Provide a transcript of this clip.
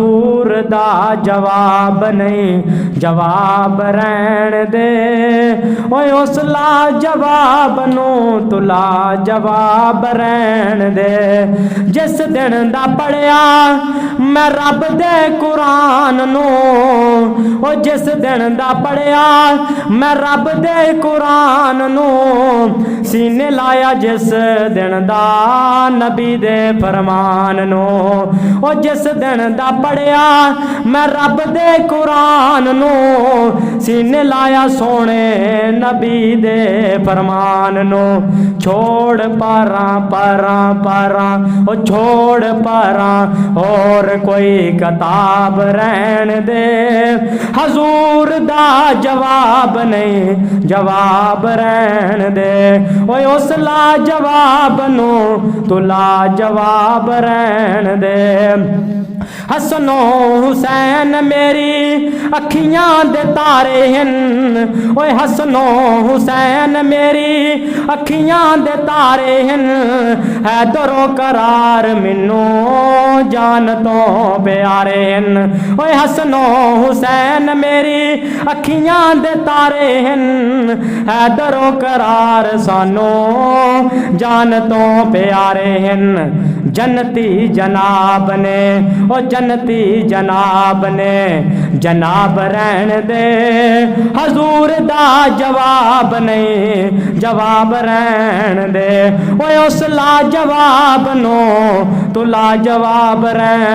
हजूर दा जवाब नहीं, जवाब रहन दे। ओए उस ला जवाब नू तुला जवाब रहन दे। जिस दिन दा पढ़िया मैं रब दे कुरान नू, ओ जिस दिन दा पढ़िया मैं रब दे कुरान नू, सीने लाया जिस दिन दा नबी दे फरमान नू। ओ जिस दिन दा पढ़िया मैं रब दे कुरान नू, सीने लाया सोने नबी दे फरमान नू। छोड़ पारा पारा पारा ओ छोड़ पारा और कोई किताब रहन दे। हजूर दा जवाब नहीं, जवाब रहन दे। ओए उस ला जवाब नू तू ला जवाब रहन दे। हसनो हुसैन मेरी अखियां दे तारे हन। ओए हसनो हुसैन मेरी अखियां दे तारे हन। है दरो करार मिनू जान तो प्यारे हन। ओए हसनो हुसैन मेरी अखियां दे तारे हन। है दरो करार सानू जान तो प्यारे हन। जन्नती जनाब ने ओ जन्नती जनाब ने जनाब रहन दे। हजूर दा जवाब नहीं, जवाब रहन दे। ओए उस ला जवाब नो तू ला जवाब रहन